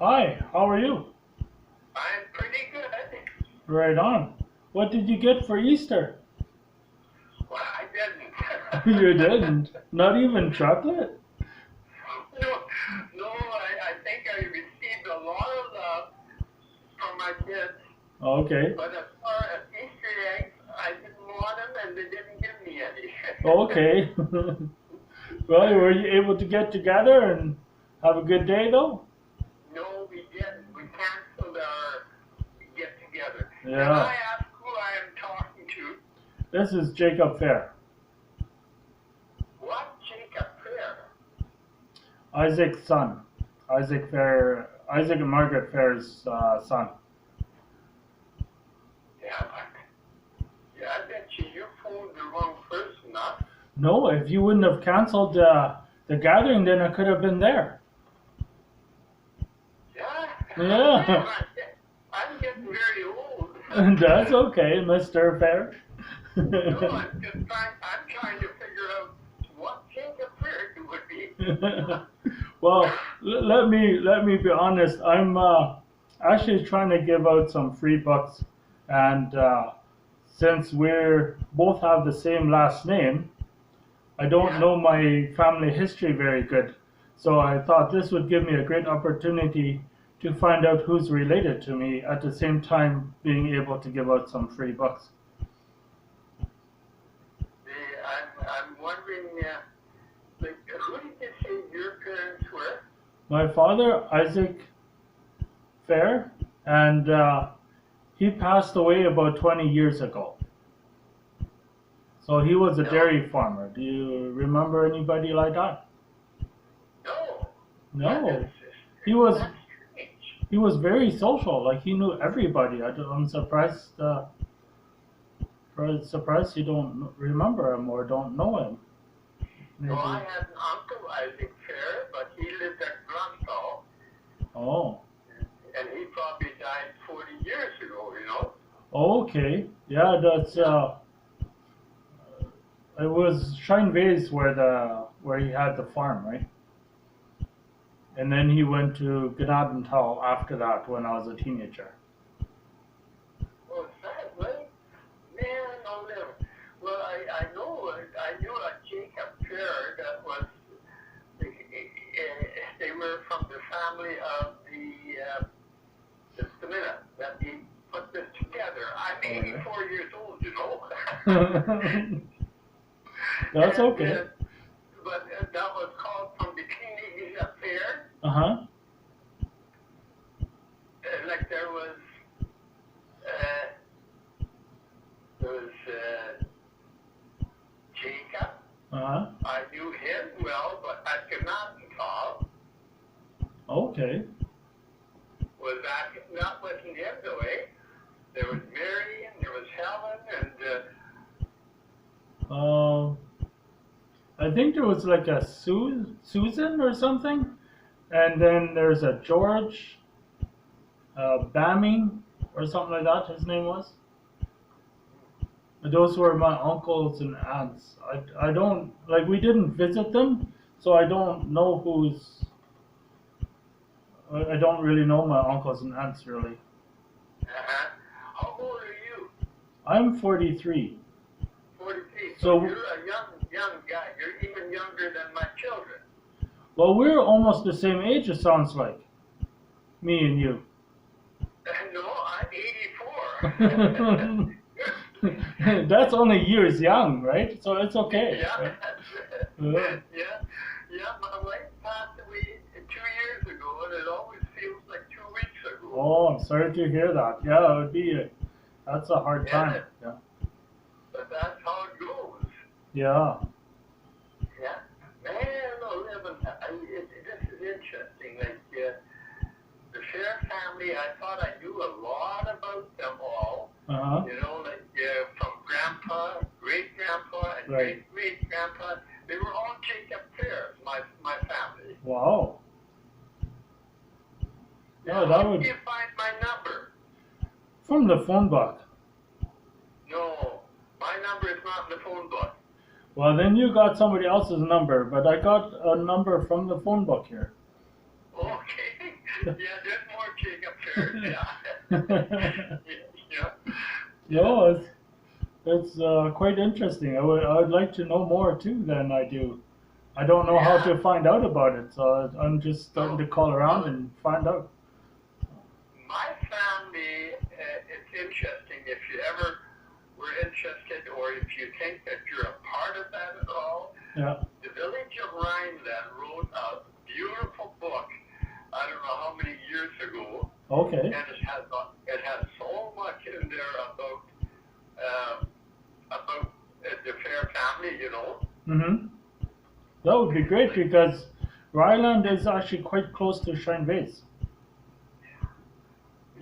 Hi, how are you? I'm pretty good. Right on. What did you get for Easter? Well, I You didn't. didn't? Not even chocolate? No, no, I think I received a lot of love from my kids, Okay. but as far as Easter eggs, I didn't want them and they didn't give me any. Okay. Well, were you able to get together and have a good day though? No, we didn't. We canceled our get together. Can I Yeah. ask who I am talking to? This is Jacob Fair. What Jacob Fair? Isaac's son. Isaac Fair, Isaac and Margaret Fair's son. Yeah, I bet you phoned the wrong person, huh? No, if you wouldn't have canceled the gathering, then I could have been there. Yeah, Yeah. I'm getting very old. That's okay, Mr. Fair. No, I'm trying to figure out what Jacob Fair it would be. Well, let me be honest. I'm actually trying to give out some free books, and since we're both have the same last name, I don't Yeah. know my family history very good. So I thought this would give me a great opportunity to find out who's related to me at the same time being able to give out some free books. I'm wondering, like, who did you say your parents were? My father, Isaac Fair, and he passed away about 20 years ago. So he was a No, dairy farmer. Do you remember anybody like that? no. That is, No. He was that's strange. he was very social. Like he knew everybody. I'm surprised. Surprised you don't remember him or don't know him. No, I Maybe. had an uncle, Isaac Fair, but he lived at Grunthal, Oh. and he probably died 40 years ago, you know? Okay. Yeah. That's. Yeah. It was Shine Vase where he had the farm, right? And then he went to Gnadenthal after that when I was a teenager. Oh, is that right? Man, oh, never. Well, I knew a Jacob Fair that was, they were from the family of just a minute, that he put this together. I'm Okay. 84 years old, you know. That's and, okay. but that was called from the Teenage Affair. Uh huh. Like uh, there was Jacob. Uh huh. I knew him well, but I could not recall. Okay. Was that not wasn't him the way? There was Mary and there was Helen and Um, I think there was like a Susan or something, and then there's a George, Bamming or something like that. His name was. Those were my uncles and aunts. I don't like we didn't visit them, so I don't know who's. I don't really know my uncles and aunts really. how old are you? I'm 43. 43. So So, you're a young guy. You're even younger than my children. well, we're almost the same age, it sounds like. Me and you. No, I'm 84. That's only years young, right? So it's okay. Yeah. Right? Yeah. Yeah. Yeah. My wife passed away 2 years ago, and it always feels like 2 weeks ago. Oh, I'm sorry to hear that. Yeah, it would be. That's a hard time. Yeah. Yeah. But that's how it goes. Yeah. Yeah. Man, 11. This is interesting. Like, the Fair family, I thought I knew a lot about them all. Uh huh. You know, like from grandpa, great grandpa, and Right. great grandpa. They were all Jacob Fairs, my family. Wow. Now, No, how that did would you find my number? from the phone book. No, my number is not in the phone book. Well, then you got somebody else's number, but I got a number from the phone book here. Okay. Yeah, there's more Jacob fairs, yeah. Yeah. No, it's quite interesting. I would like to know more too than I do. I don't know how Yeah. to find out about it, so I'm just starting to call around Well, and find out. my family, it's interesting. If you ever were interested or if you think that you're a part of that at all, Yeah. the village of Rhineland wrote a beautiful book, I don't know how many years ago, Okay. and it has so much in there about the Fair family, you know. Mm-hmm. That would be great because Ryland is actually quite close to Shine Base.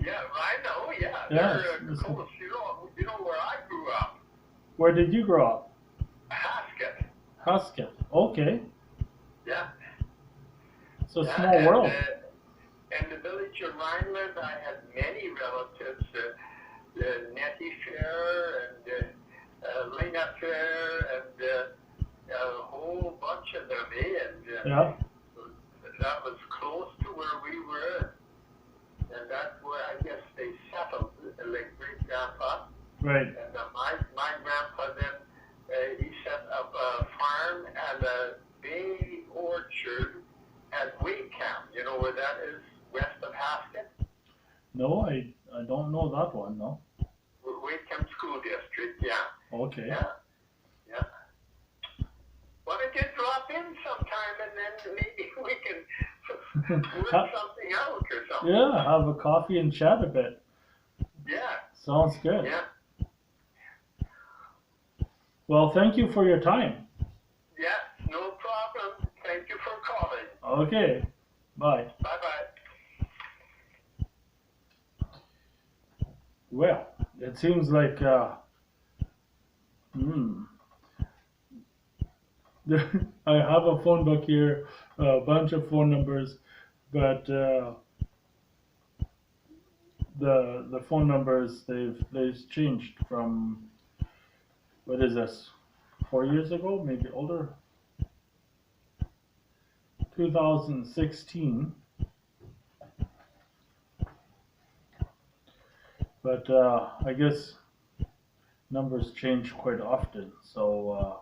Yeah, Rhino, yeah, Yeah. they're close. You know where I grew up, Where did you grow up? Haskett. Husket. Okay. Yeah, It's a yeah, small world. and the village of Rhineland, I had many relatives, Nettie Fair and Lena Fair and a whole bunch of them, and Yeah. that was close to where we were, and that's where I guess they settled, like great grandpa. Right. And my grandpa then he set up a farm and a bay orchard at Wakeham. You know where that is, west of Haskett? No, I don't know that one. No. Wakeham School District. Yeah, Okay. yeah, yeah. Why don't you drop in sometime and then maybe we can work something out or something? Yeah. Have a coffee and chat a bit. Yeah, Sounds good. yeah, Well, thank you for your time. yeah. No problem. Thank you for calling. Okay. Bye. Bye bye. Well, it seems like hmm. I have a phone book here, a bunch of phone numbers, but the phone numbers they've changed from what is this, 4 years ago, maybe older, 2016. But I guess numbers change quite often, so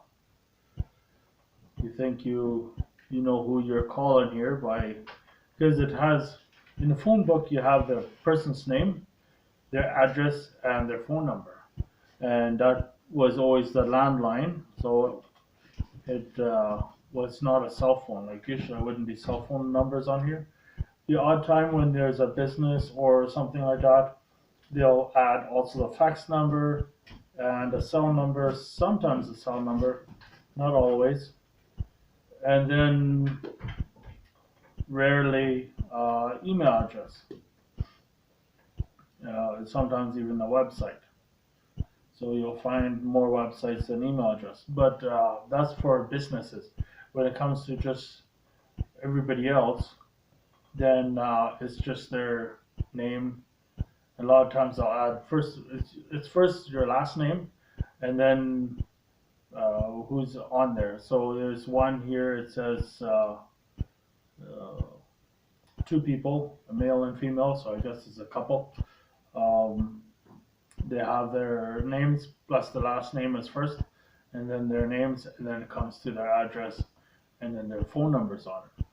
you think you know who you're calling here by because it has in the phone book you have the person's name, their address, and their phone number, and that was always the landline. So it was not a cell phone. Like usually, there wouldn't be cell phone numbers on here. The odd time when there's a business or something like that, they'll add also the fax number and a cell number. Sometimes a cell number, not always, and then rarely email address. Sometimes even a website. So you'll find more websites than email address. But that's for businesses. When it comes to just everybody else, then it's just their name. A lot of times I'll add first. It's first your last name, and then who's on there. So there's one here. It says uh, two people, a male and female. So I guess it's a couple. Um, they have their names plus the last name is first, and then their names, and then it comes to their address, and then their phone numbers on it.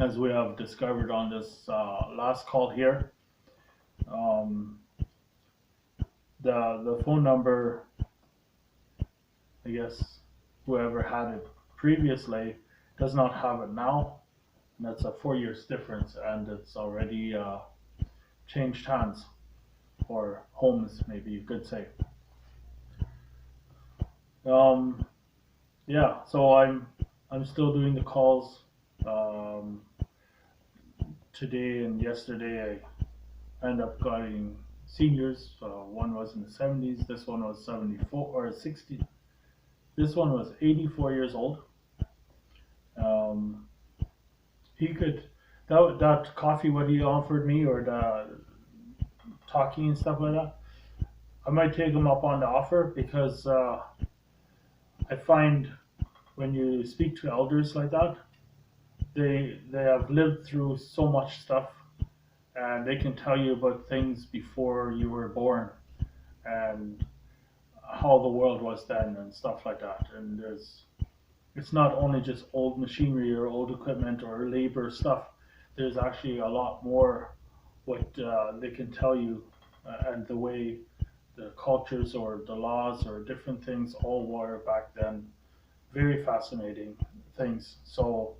As we have discovered on this last call here, um, the phone number, I guess whoever had it previously does not have it now, and that's a 4 years difference, and it's already changed hands or homes, maybe you could say. Um, yeah, so I'm still doing the calls. Um, Today and yesterday, I ended up getting seniors. One was in the 70s. This one was 74 or 60. This one was 84 years old. Um, he could that coffee what he offered me or the talking and stuff like that. I might take him up on the offer because I find when you speak to elders like that, they have lived through so much stuff and they can tell you about things before you were born and how the world was then and stuff like that. And it's not only just old machinery or old equipment or labor stuff. There's actually a lot more what they can tell you, and the way the cultures or the laws or different things all were back then. Very fascinating things. So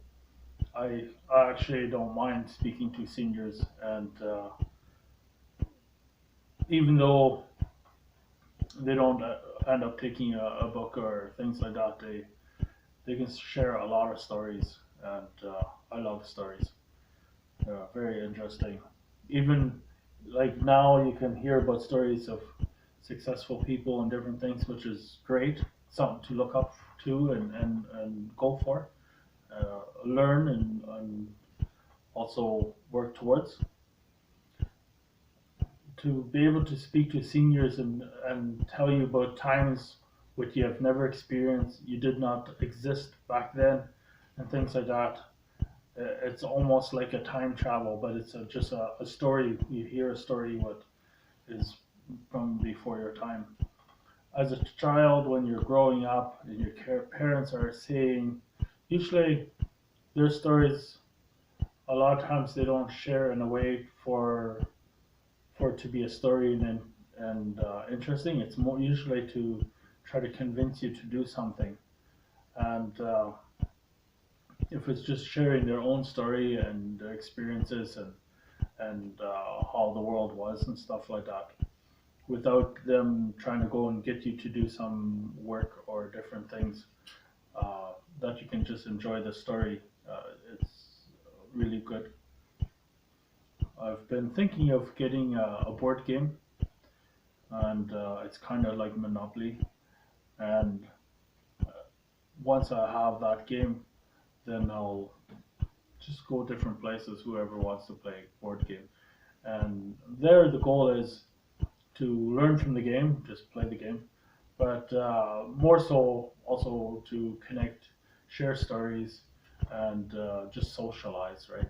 I actually don't mind speaking to seniors, and even though they don't end up taking a book or things like that, they can share a lot of stories, and I love stories. Very interesting. Even like now, you can hear about stories of successful people and different things, which is great. Something to look up to and go for, learn and also work towards. To be able to speak to seniors and tell you about times which you have never experienced, you did not exist back then, and things like that. It's almost like a time travel, but it's just a story. You hear a story what is from before your time. As a child, when you're growing up and your parents are saying, usually their stories, a lot of times they don't share in a way for it to be a story and interesting. It's more usually to try to convince you to do something. And if it's just sharing their own story and their experiences and how the world was and stuff like that, without them trying to go and get you to do some work or different things, that you can just enjoy the story. It's really good. I've been thinking of getting a board game, and it's kind of like Monopoly. And once I have that game, then I'll just go different places. Whoever wants to play board game, and there the goal is to learn from the game, just play the game, but more so also to connect, share stories, and just socialize, right?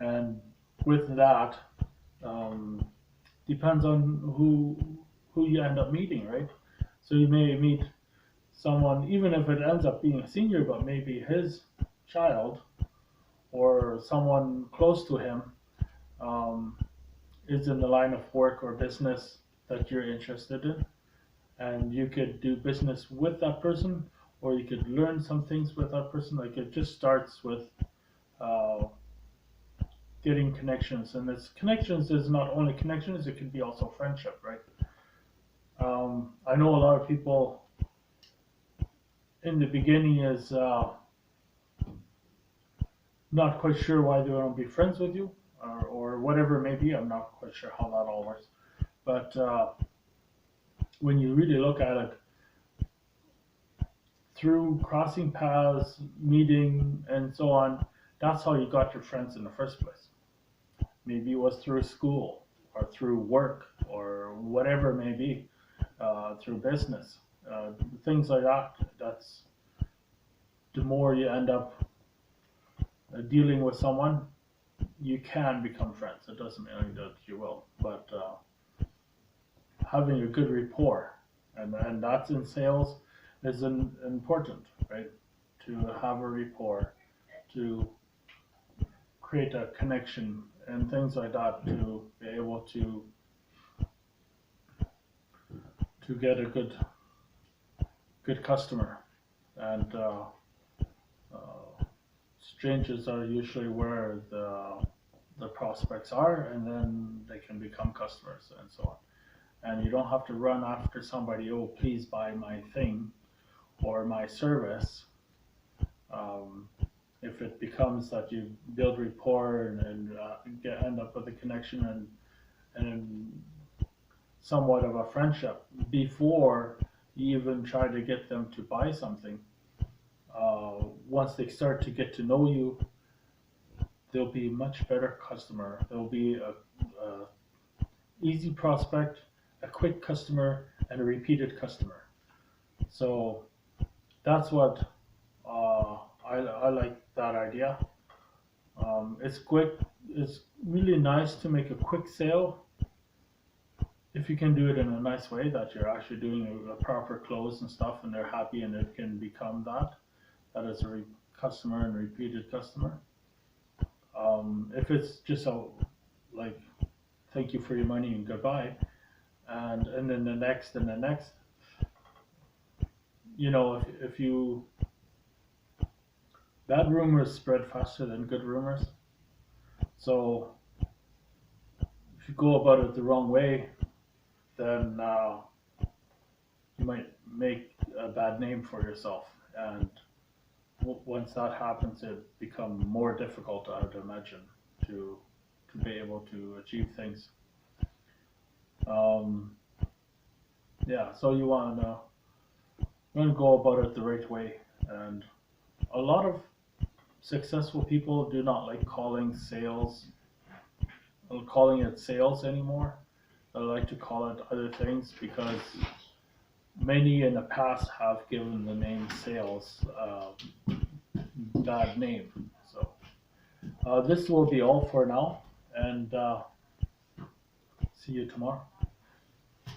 And with that, um, depends on who you end up meeting, right? So you may meet someone, even if it ends up being a senior, but maybe his child or someone close to him um, is in the line of work or business that you're interested in, and you could do business with that person, or you could learn some things with that person. Like it just starts with uh, getting connections, and this connections is not only connections; it can be also friendship, right? I know a lot of people in the beginning is not quite sure why they want to be friends with you, or whatever it may be. I'm not quite sure how that all works, but when you really look at it, through crossing paths, meeting, and so on, that's how you got your friends in the first place. Maybe it was through school or through work or whatever it may be, through business, things like that. That's the more you end up dealing with someone, you can become friends. It doesn't mean that you will, but having a good rapport, and that's in sales is important, right? To have a rapport, to create a connection and things like that, to be able to get a good customer. And uh, strangers are usually where the prospects are, and then they can become customers and so on. And you don't have to run after somebody, oh, please buy my thing or my service. Um, if it becomes that you build rapport and end up with a connection and somewhat of a friendship before you even try to get them to buy something, once they start to get to know you, they'll be a much better customer. They'll be a easy prospect, a quick customer, and a repeated customer. So that's what I like that idea. It's quick. It's really nice to make a quick sale if you can do it in a nice way that you're actually doing a proper close and stuff, and they're happy, and it can become that is a customer and repeated customer. If it's just a like thank you for your money and goodbye, and then the next and the next, if you bad rumors spread faster than good rumors. So if you go about it the wrong way, then you might make a bad name for yourself. And once that happens, it becomes more difficult, I would imagine, to be able to achieve things. Um, yeah, so you want to go about it the right way. And a lot of successful people do not like calling it sales anymore. I like to call it other things because many in the past have given the name sales bad name. So this will be all for now, and see you tomorrow.